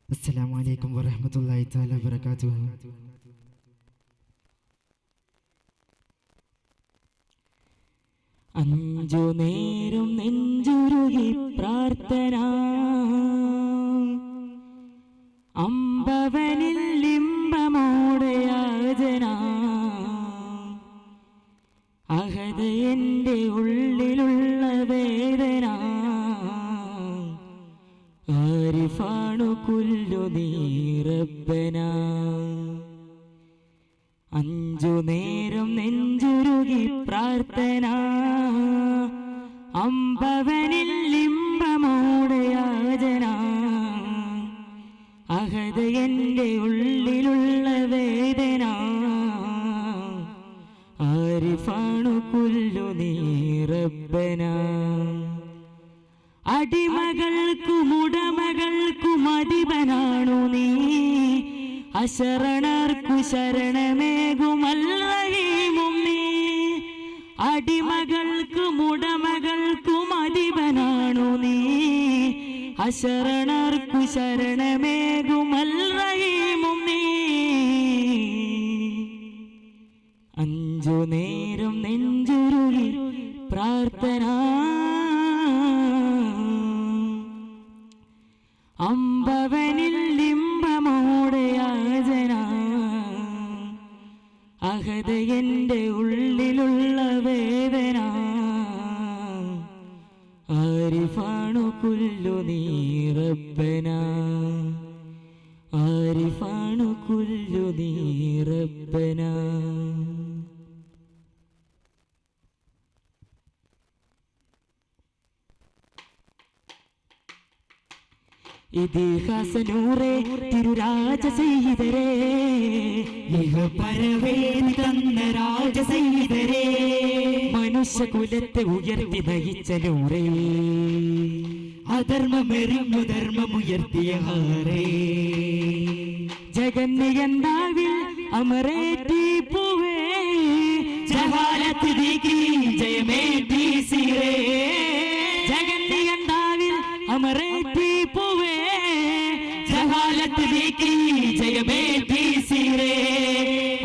അസ്സലാമു അലൈക്കും വറഹ്മത്തുള്ളാഹി തആല വബറകാതുഹു. അഞ്ചു നേരം നെഞ്ചുരുകി പ്രാർത്ഥന, അമ്പവനിൽ ലിംബമോടെ യാചന, അഹദ് എൻ്റെ ഉള്ളിലുള്ള വേദന, ആരിഫാണു കുല്ലു നീ റബ്ബന. അഞ്ചു നേരം നെഞ്ചുരുകി പ്രാർത്ഥന, അമ്പവനിൽ ലിംബമോടെ യാചന, അഹദ് എൻ്റെ ഉള്ളിലുള്ള വേദന, ആരിഫാണു കുല്ലു നീ റബ്ബന. അടിമകൾക്കും ഉടമകൾക്കും അധിപനാണു നീ, അശരണർക്കു ശരണമേകുമല്ലഹീമും നീ. അടിമകൾക്കും ഉടമകൾക്കും അധിപനാണു നീ, അശരണർക്കു ശരണമേകുമല്ലഹീമും നീ. അഞ്ചു നേരം നെഞ്ചുരുകി പ്രാർത്ഥന, അമ്പവനിൽ ലിംബമോടെ യാചന, അഹദ് എൻ്റെ ഉള്ളിലുള്ള വേദന, ആരിഫാണു കുല്ലു നീ റബ്ബന, ആരിഫാണു കുല്ലു നീ റബ്ബന. ഇതിഹാസനൂറേ തിരുരാജ സയ്യിദരേ, ഇഹ പരവേദി തന്ന രാജ സയ്യിദരേ, മനുഷ്യകുലത്തെ ഉയർത്തി നയിച്ച നൂറേ, അധർമ്മമെറിഞ്ഞു ധർമ്മമുയർത്തിയ ഹാരേ, ജഗന്നിയന്താവിൽ അമരേറ്റി പൂവേ, ജഹാലത്ത് നീക്കി ജയമേറ്റി സീരേ, ജഗന്നിയന്താവിൽ അമരേറ്റി പൂവേ, ജഹാലത്ത് നീക്കി ജയമേറ്റി സീരേ.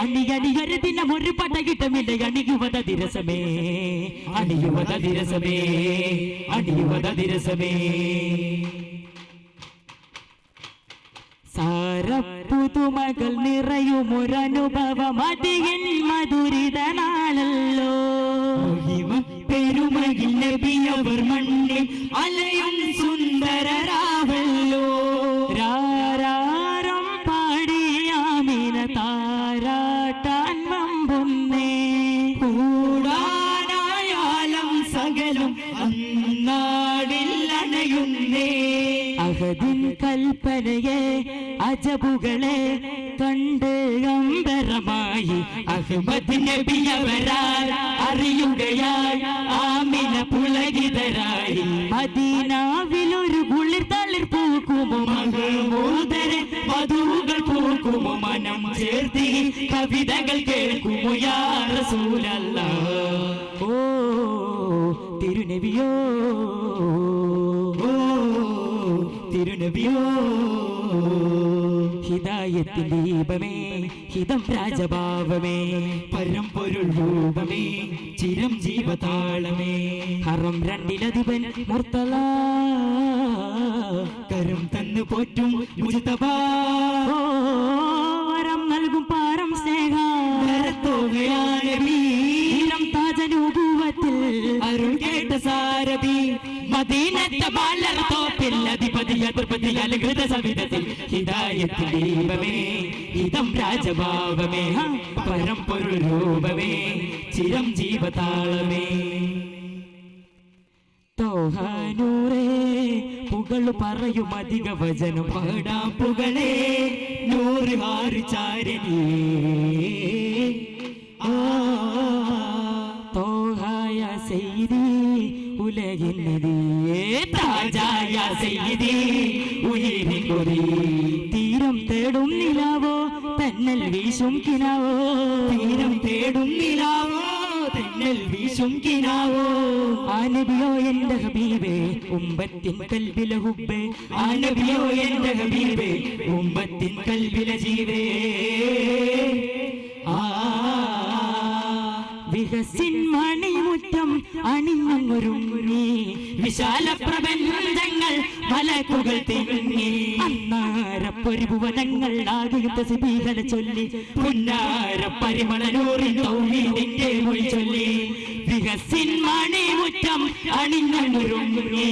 അണിയണിയൊരു ദിനം ഒരു പടകിട്ടമില്ല, അണിയുവതതിരസമേ, അണിയുവതതിരസമേ, അണിയുവതതിരസമേ. സാരപ്പുതുമകൾ നിറയുമൊരനുഭവം അതിയൻ മധുരിതനാളല്ലോ, പെരുമയിൽ നബിയവർ മണ്ണിൽ അലയും സുന്ദരരാവല്ലോ. രാരാരം പാടിയാമിന താരാട്ടാൻ വമ്പുന്നേ, കൂടാനായാലും സകലും അന്നാടിൽ അണയുന്നേ. അഹദിൻ കൽപ്പനയെ അജബുകളെ കണ്ട് അമ്പരമായി അഹ്മദ് നബിയവരാൽ അറിയുകയായി ആമിന പുളകിതരായി. മദീനാവിലൊരു കുളിർ തളിർ പൂക്കുമോ മഹമൂദരെ, മധുകൾ പൂക്കുമോ മനം ചേർത്തി കവിതകൾ കേൾക്കുമോ യാ റസൂലല്ലാഹ്. ഓ തിരുനബിയോ, തിരുനബിയോ, ഹിദായത്തിൻ ദീപമേ, ഹിതം രാജഭാവമേ, പരമ്പൊരുൾ രൂപമേ, ചിരം ജീവതാളമേ, ഹറം രണ്ടിലധിപൻ മുർത്തല, കരം തന്നു പോറ്റും മുജ്തബാ, വരം നൽകും പാരം സ്നേഹം താജനൂപത്തിൽ അരുൾ കേട്ട സാരഥി, മദീനത്തെ മലർ തോപ്പിൽ അധിപതി അധിപതി അലങ്കൃത സവിധത്തിൽ. ഹിദായത്തിൻ ദീപമേ, ഹിതം രാജഭാവമേ, പരമ്പൊരുൾ രൂപമേ, ചിരം ജീവതാളമേ. തോഹാനൂറേ പുകളു പറയും അധിക വചനം പാടാം പുകളേ, നൂറ് ഹാറ് ചാരനീ. തോഹായ സയ്യിദി ഉലകിൻ നിധിയേ, താജായ സയ്യിദി ഉയിരിൻ കൊതി. തീരം തേടും നിലാവോ തന്നൽ വീശും കിനാവോ, തീരം തേടും നിലാവോ തന്നൽ തിരൽ വീശും കിനാവോ ആ നബിയോ എന്റെ ഹബീബേ ഉമ്മത്തിൻ കൽബിലെ ഹുബ്ബേ ആ നബിയോ എന്റെ ഹബീബേ ഉമ്മത്തിൻ കൽബിലെ ജീവേ വിഹസിൻ മണിമുറ്റം അണിഞ്ഞൊരുങ്ങി വിശാല പ്രപഞ്ചങ്ങൾ മലക്കുകൾ തിങ്ങി അന്നാരപ്പൊരുഭുവനങ്ങൾ ആകെയും തസ്ബീഹ് ചൊല്ലി പുന്നാര പരിമളനൂറിൻ തൗഹീദിന്റെ മൊഴി ചൊല്ലി വിഹസിൻ മണിമുറ്റം അണിഞ്ഞൊരുങ്ങി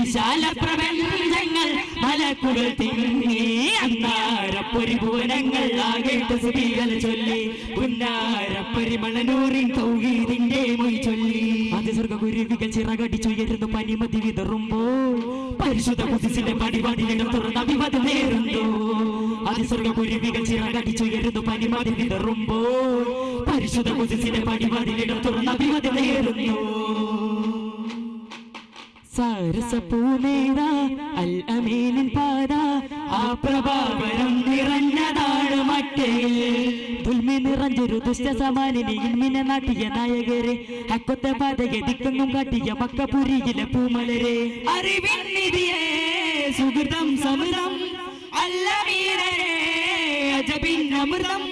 വിശാല പ്രപഞ്ചങ്ങൾ മലക്കുകൾ തിങ്ങി അന്നാരപ്പൊരുഭുവനങ്ങൾ ആകെ തസ്ബീഹ് ചൊല്ലി പുന്നാര പരിമളനൂറിൻ തൗഹീദിന്റെ മൊഴി ചൊല്ലി അതിസ്വർഗ്ഗകുരുവികൾ ചിറകടിച്ചുയരുന്നു പനിമതി വിതറുമ്പോൾ പരിശുദ്ധ ഖുദ്സിന്റെ പടിവാതിലിടം തുറന്ന് അഭിവാദം നേരുന്നു അതിസ്വർഗ്ഗകുരുവികൾ ചിറകടിച്ചുയരുന്നു പനിമതി വിതറുമ്പോൾ പരിശുദ്ധ ഖുദ്സിന്റെ പടിവാതിലിടം തുറന്ന് അഭിവാദം നേരുന്നു സാരസപൂമേത അൽ അമീനിൻ പാത ആ പ്രഭാവരം നിറഞ്ഞതാണ് മറ്റയിൽ തുൽമി നിറഞ്ഞൊരു ദുഷ്ടസമാനിനെ ഇൽമിനെ നാട്ടിയ നായകരെ അക്കൊത്ത പാതയെ ദിക്കെങ്ങും കാട്ടിയ മക്കപുരിയിലെ പൂമലരെ അറിവിൻ നിധിയേ സുഹൃതം സമൃതം അല്ല വീരരെ അജബിൻ അമൃതം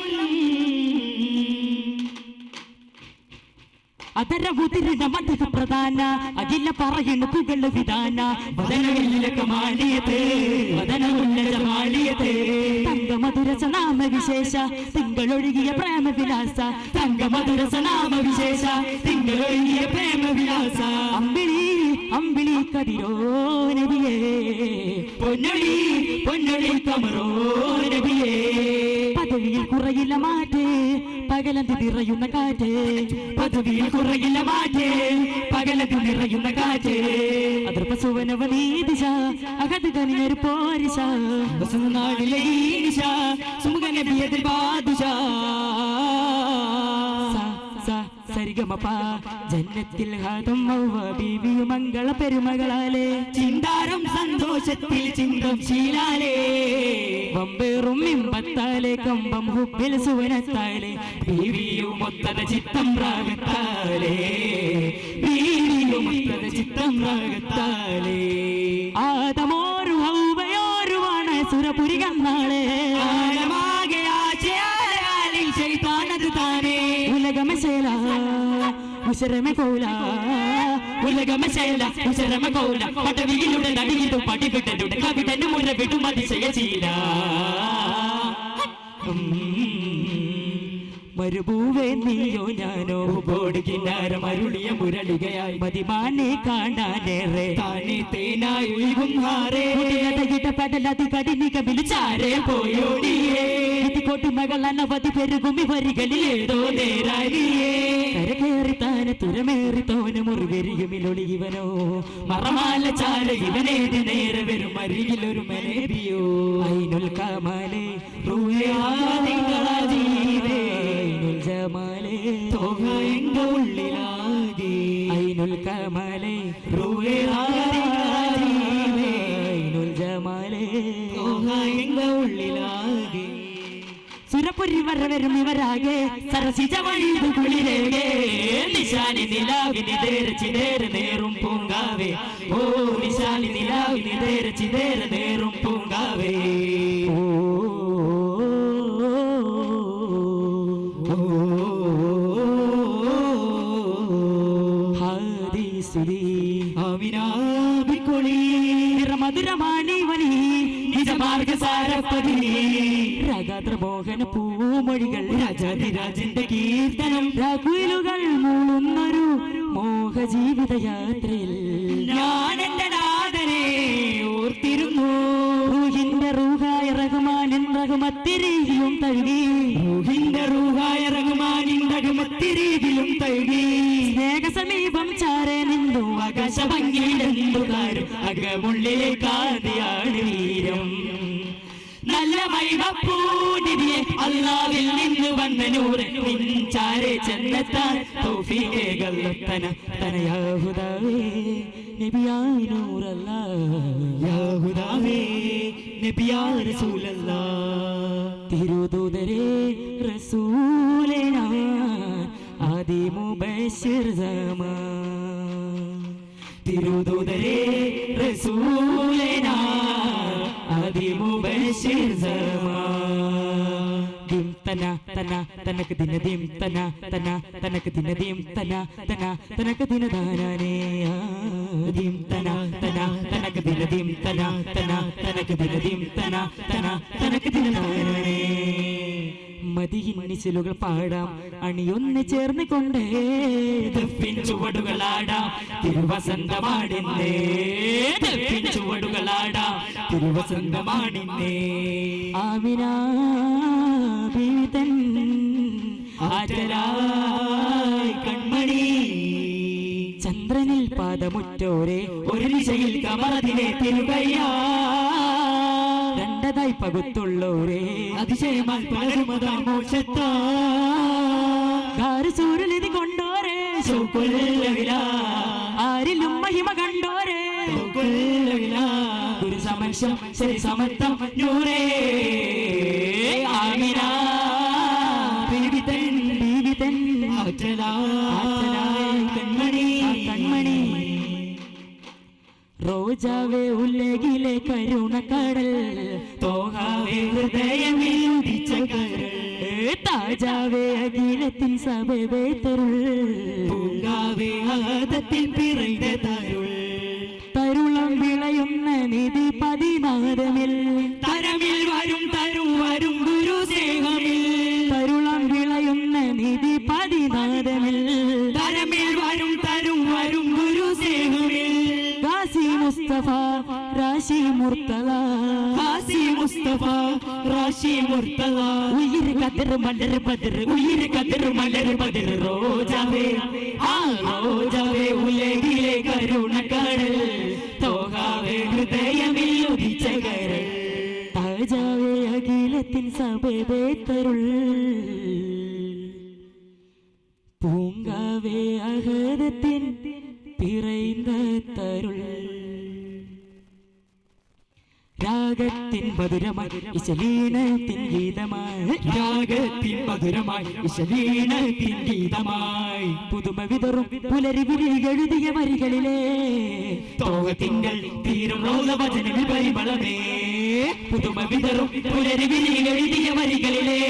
അതരവുതിരിന മധുക പ്രധാന അഖില പറയുന്ന പുകള് വിധാന വദനവില്ല കമാലിയതേ വദനമുല്ല ജമാലിയതേ തങ്കമധുരസ നാമ വിശേഷ തിങ്കളൊഴുകിയ പ്രേമ വിലാസ തങ്കമധുരസ നാമ വിശേഷ തിങ്കളൊഴുകിയ പ്രേമ വിലാസ അമ്പിളി അമ്പിളി കതിരോ നബിയേ പൊന്നൊളി പൊന്നൊളി കമറോ നബിയേ പദവിയിൽ കുറയില്ല മാറ്റേ പകലന്തി നിറയുന്ന കാറ്റ് പദവിയിൽ കുറയില്ല മാറ്റേ പകലന്തി നിറയുന്ന കാറ്റ് അതിർപ്പസുവനവനീദിശ അകത് കനിഞ്ഞൊരു പോരിശ നാടിലെ ഈശ സുമുഖനബിയതിൽ ബാദുശ സരിഗമപ ജന്നത്തിൽ ഹാദം മൗവ ബീവിയു മംഗള പെരുമകളാലേ ചിന്താരം സന്തോഷത്തിൽ ചിന്തം ശീലാലേ വമ്പേറും ഇമ്പത്താലേ കമ്പം ഹുബിൽ സുവനത്താലേ ബീവിയു മൊത്തത ചിത്തം രാഗത്താലേ ബീവിയു മൊത്തത ചിത്തം രാഗത്താലേ ആദമോരു ഹൗവയോരുവാണ് സുരപുരി കന്നാളേ ആഴമാകെ ആശയാലയാലിൽ ശൈത്താനത് താനേ ഉലകമശേല ഉശരമ കോല ഉലകമശേല ഉശരമ കോല പടവിയിലൂടെ നടിയിട്ടു പടിവിട്ടലുടെ കവിടന് മുര വിടും അതിശയ ചീല മരുഭൂവേ നീയോ ഞാനോ ബോട് കിന്നാരം അരുളിയ മുരളികയായി മതിമാനെ കാണാനേറെ താനെ തേനായി ഒഴുകും ഹാരേ പടലതി കടിനിക വിളിച്ചാരേ പോയോടിയേ കോട്ടി മകൾ അനവധി പെരുകുമി വരികളിൽ ഏതോ നേരാനിയേ കരകേറി താന തുരമേറി തോന മുറിവെരിയുമിലൊളിവനോ മറമാല ചാല ഇവനേത് നേരെ വരും അരികിലൊരു മനേബിയോ ഐനുൽ കമാലേ റൂഹേ ആദികാജീവേ ഐനുൽ ജമാലേ തോഹ എങ്ക ഉള്ളിലാകെ ഐനുൽ കമാലേ റൂഹേ ആദികാജീവേ ഐനുൽ ജമാലേ തോഹ എങ്ക ഉള്ളിലാകെ സുരപുരി വരവരും ഇവരാകെ സരസിജ വഴിതു കുളിരേകെ നിശാനി നിലാവിനി ദേരച്ചിതേര നേറും പൂങ്കാവേ ഓ നിശാനി നിലാവിനി ദേരച്ചിതേര നേറും പൂങ്കാവേ മധുരമാണിവനി നിജമാർഗസാരപ്പതി രാഗാദ്രമോഹന പൂമൊഴികൾ രാജാതിരാജന്റെ കീർത്തനം രാഘുലുകൾ മൂളുന്നൊരു മോഹ ജീവിതയാത്രയിൽ ഞാൻ എന്റെ നാഥനെ ഓർത്തിരുന്നു റൂഹിന്റെ റൂഹായ റഹ്മാനിൻ റഹ്മത്തിരീതിയും തഴുകി റൂഹിന്റെ റൂഹായ റഹ്മാനിൻ റഹ്മത്തിരീതിയും തഴുകി സ്നേഹസമീപം ചാരേ നിന്നു ആകാശഭംഗിയിലെന്തുകാരും അകമുള്ളിലെ കാതിയാണ് വീരം നല്ല മൈവപ്പൂനിധിയെ അല്ലാവിൽ നിന്ന് വന്ന നൂറ് നിൻചാരെ ചെന്നെത്താൻ തൗഫീഖേകൾ തനയാ ഹുദാവേ നബിയായ നൂറല്ലാഹ് യാ ഹുദാവേ നബിയാ റസൂലല്ലാഹ് തിരുദൂതരേ റസൂലനാ ആദി മുബശ്ശിർ റസൂലനാ അതിമുബശ്ശിർ സമാൻ ദിം തന തന തനക്ക് ദിന ദിം തന തന തനക്ക് ദിന ദിം തന തന തനക്ക് ദിന ദാനനേ ദിം തന തന തനക്ക് ദിന ദിം തന തന തനക്ക് ദിന ദിം തന തന തനക്ക് ദിന ദാനനേ മദിയിൻ നിശലുകൾ പാടാം അണിയൊന്ന് ചേർന്ന് കൊണ്ടേ ദഫിൻ ചുവടുകളാടാം തിരുവസന്തമാടിന്നേ ദഫിൻ ചുവടുകളാടാം തിരുവസന്തമാടിന്നേ ആമിന ബീവി തൻ ആറ്റലായി കൺമണി ചന്ദ്രനിൽ പാദമുറ്റോരെ ഒരു ദിശയിൽ കമറതിനെ തിരുകയ്യാ രണ്ടതായി പകുത്തുള്ളോരേ അതിശയമായി പലരുമതാമോഷത്താരസൂരലിത് കൊണ്ടോരേ ആരിലും മഹിമ കണ്ടോരേ ഗുരു സമക്ഷം ശരി സമത്വം നൂറേ ആമിന ബീവി തൻ കൺമണി കൺമണി റോജാവേ ഉലകിലെ കരുണക്കടൽ തോഹാവേ ഹൃദയമിൽ ഉദിച്ച കരൾ താജാവേ അഖിലത്തിൻ സബബേ തരുൾ പൂങ്കാവേ ആദത്തിൽ പിറന്ന തരുൾ തരുളം വിളയുന്ന നിധി 16 തരമിൽ വരും വരും ഗുരു സ്നേഹമിൽ തരുളം വിളയുന്ന നിധി 16 തരമിൽ വരും വരും ഗുരു സ്നേഹമിൽ മുസ്തഫ റാശി മുർത്തല ഹാസി മുസ്തഫ റാശി മുർത്തല ഉയിർ കദർ മലർ ബദർ ഉയിർ കദർ മലർ ബദർ റോജാവേ റോജാവേ ഉലകിലെ കരുണക്കടൽ തോഹാവേ ഹൃദയമിൽ ഉദിച്ച കരൾ താജാവേ അഖിലത്തിൻ സബബേ തരുൾ പൂങ്കാവേ അഹദത്തിൻ പിറൈந்த തരുൾ രാഗത്തിൻ മധുരമായി ഇശലീനത്തിൻ ഗീതമായി രാഗത്തിൻ മധുരമായി ഇശലീനത്തിൻ ഗീതമായി പുതുമ വിതറും പുലരി വിരിയെഴുതിയ വരികളിലെ തോഹത്തിങ്കൾ തീരും റോദവചനങ്ങൾ പരിമളമേ പുതുമ വിതറും പുലരി വിരിയെഴുതിയ വരികളിലെ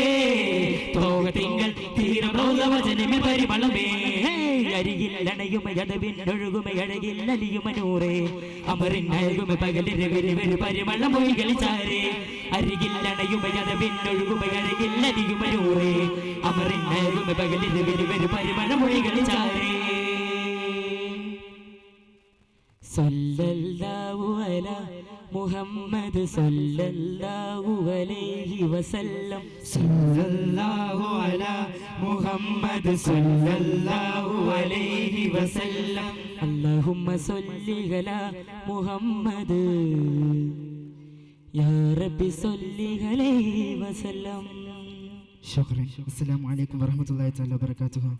തോഹത്തിങ്കൾ തീരും റോദവചനങ്ങൾ പരിമളമേ അരികിൽ അണയുമഴകുമഴകിൽ അലിയുമനൂറേ അമറിൻ അഴകുമ പകലിന് വരു പരിമള മൊഴികളിൽ ചാരേ അരികിൽ അണയുമഴകുമഴകിൽ അലിയുമനൂറേ അമറിൻ അഴകുമ പകലിന് വരു പരിമള മൊഴികളിൽ ചാരേ സല്ലല്ലാഹു അലാ മുഹമ്മദ് സല്ലല്ലാഹു അലൈഹി വസല്ലം സല്ലല്ലാഹു അലാ മുഹമ്മദ് സല്ലല്ലാഹു അലൈഹി വസല്ലം അല്ലാഹുമ്മ സല്ലി അലാ മുഹമ്മദ് യാ റബ്ബി സല്ലി അലൈഹി വസല്ലം. ശുക്രൻ. അസ്സലാമു അലൈക്കും വറഹ്മത്തുള്ളാഹി തആല വബറകാതുഹു.